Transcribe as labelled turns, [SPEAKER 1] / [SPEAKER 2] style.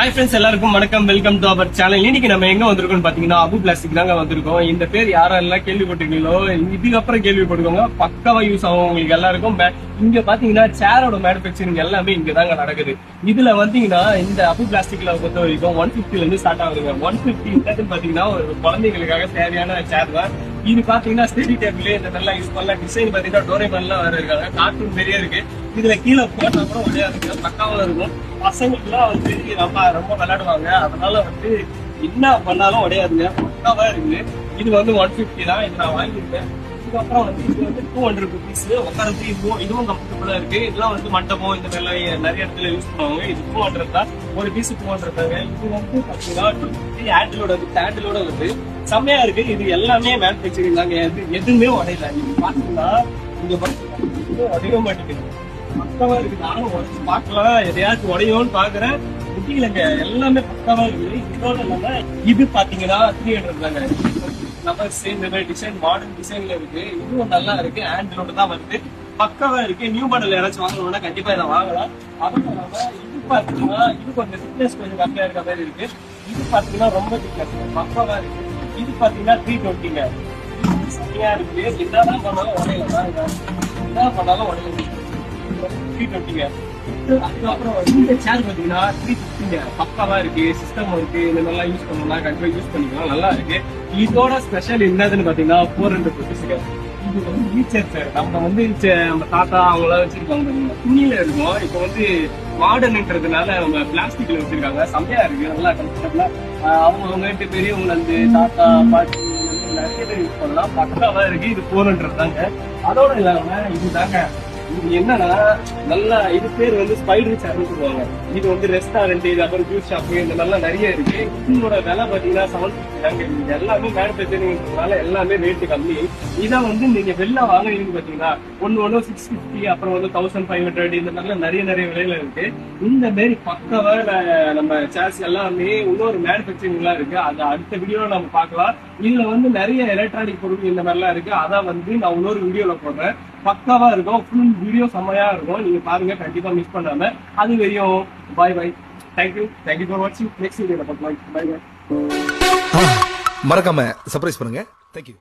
[SPEAKER 1] Hi friends, எல்லாருக்கும் வணக்கம். Welcome to our channel. இன்னைக்கு நம்ம எங்க வந்திருக்கோம் பாத்தீங்கன்னா அபு பிளாஸ்டிக் தாங்க வந்திருக்கோம். இந்த பேர் யாரெல்லாம் கேள்விப்பட்டிருக்கீங்களோ இதுக்கப்புறம் கேள்விப்பட்டுக்கோங்க. பக்காவா யூஸ் ஆகும் உங்களுக்கு எல்லாருக்கும். இங்க பாத்தீங்கன்னா சேரோட மேனுபேக்சரிங் எல்லாமே இங்க தாங்க நடக்குது. இதுல வந்தீங்கன்னா இந்த அபு பிளாஸ்டிக்ல பொறுத்த வரைக்கும் 150 இருந்து ஸ்டார்ட் ஆகுதுங்க. 150 பாத்தீங்கன்னா ஒரு குழந்தைங்களுக்காக தேவையான சேர் தான். இது பாத்தீங்கன்னா ஸ்டடி டேபிள் இந்த நல்லா யூஸ் பண்ணலாம். டிசைன் பாத்தீங்கன்னா டோரேமான் எல்லாம் வேற இருக்காங்க. கார்ட்டூன் பெரிய இருக்கு. இதுல கீழே போட்டா கூட உடையாது, பக்காவா இருக்கும். பசங்களுக்கு எல்லாம் வந்து ரொம்ப விளையாடுவாங்க. அதனால வந்து என்ன பண்ணாலும் உடையாதுங்க, பக்காவா இருக்கு. இது வந்து 150 தான். இது நான் வாங்கியிருக்கேன். இதுக்கப்புறம் வந்து இது வந்து 200 rupees. உட்காரது இதுவும் கம்ஃபர்டபுளா இருக்கு. இதெல்லாம் வந்து மண்டபம் இந்த மாதிரி நிறைய இடத்துல யூஸ் பண்ணுவாங்க. இது 200 தான். ஒரு பீஸ் 200 தாங்க. இது வந்து பாத்தீங்கன்னா 250 ஹேண்டிலோட வந்து செம்மையா இருக்கு. இது எல்லாமே மேனுபேக்சரிங் தாங்க. எதுவுமே உடையல. இது பாத்தீங்கன்னா இங்க உடைய மாட்டேங்குது, பக்காவா இருக்கு. நானும் உடச்சு பார்க்கலாம், எதையாச்சும் உடையும்னு பாக்குறேன். முட்டிக்கலங்க, எல்லாமே பக்காவா இருக்குது. இதோட இல்லாம இது பாத்தீங்கன்னா 300 தாங்க. நம்ம சேம் டிசைன் மாடர்ன் டிசைன்ல இருக்கு. இதுவும் நல்லா இருக்கு. ஹேண்டிலோட தான் வருது, பக்காவா இருக்கு. நியூ மாடல் யாராச்சும் வாங்கணும்னா கண்டிப்பா இதை வாங்கலாம். அதுவும் இல்லாம இது பாத்தீங்கன்னா இது கொஞ்சம் திக்னஸ் கொஞ்சம் கம்மியா இருக்க மாதிரி இருக்கு. இது பாத்தீங்கன்னா ரொம்ப திக்னஸ் பக்காவா இருக்கு. இது பாத்தீங்கன்னா 320ங்க. சரியா இருக்கு. என்னதான் பண்ணாலும் உடையலாம், என்ன பண்ணாலும் உடையல. 320ங்க. அதுக்கப்புறம் இந்த சேர் பாத்தீங்கன்னா 350ங்க. பக்காவா இருக்கு. சிஸ்டம் இருக்கு. இந்த நல்லா யூஸ் பண்ணலாம், கண்டிப்பா யூஸ் பண்ணிக்கலாம், நல்லா இருக்கு. இதோட ஸ்பெஷல் என்னதுன்னு பாத்தீங்கன்னா 400 rupeesங்க. இது வந்து வீச்சர் சேர். நம்ம வந்து நம்ம தாத்தா அவங்களாம் வச்சிருக்காங்க, துணியில இருக்கும். இப்போ வந்து மாடர்ன்ன்றதுனால நம்ம பிளாஸ்டிக்ல வச்சிருக்காங்க. செம்மையா இருக்கு, நல்லா கம்ஃபர்டபுளா. அவங்க பெரியவங்க வந்து தாத்தா பாட்டி நிறைய பேர் யூஸ் பண்ணலாம், பக்காவா இருக்கு. இது 400 தாங்க. அதோட இல்லாம இதுதாங்க, இது என்னன்னா நல்லா, இது பேர் வந்து ஸ்பைடர் சேர்னு சொல்லுவாங்க. இது வந்து ரெஸ்டாரண்ட், இது அப்புறம் ஜூஸ் ஷாப் இந்த மாதிரிலாம் நிறைய இருக்கு. இதோட விலை பாத்தீங்கன்னா 750 தாங்க. இது எல்லாமே மேனுபேக்சரிங்னால எல்லாமே ரேட்டு கம்மி. இதான் வந்து நீங்க வெளில வாங்குறீங்கன்னு பாத்தீங்கன்னா ஒன்னு 650, அப்புறம் வந்து 1500 இந்த மாதிரிலாம் நிறைய விலையில இருக்கு. இந்த மாரி பக்கவா நம்ம சேர்ஸ் எல்லாமே இன்னொரு மேனுபேக்சரிங் எல்லாம் இருக்கு. அது அடுத்த வீடியோல நம்ம பார்க்கலாம். இதுல வந்து நிறைய எலக்ட்ரானிக் பொருட்கள் இந்த மாதிரிலாம் இருக்கு. அதான் வந்து நான் இன்னொரு வீடியோல போடுறேன். பக்காவா இருக்கும். ஃபுல் வீடியோ செம்மையா இருக்கும். நீங்க பாருங்க, கண்டிப்பா மிஸ் பண்ணாம. அது வரையும் பாய். தேங்க்யூ ஃபார் வாட்சிங். நெக்ஸ்ட் வீடியோல பார்க்கலாம். பை.
[SPEAKER 2] மறக்காம சர்ப்ரைஸ் பண்ணுங்க. தேங்க்யூ.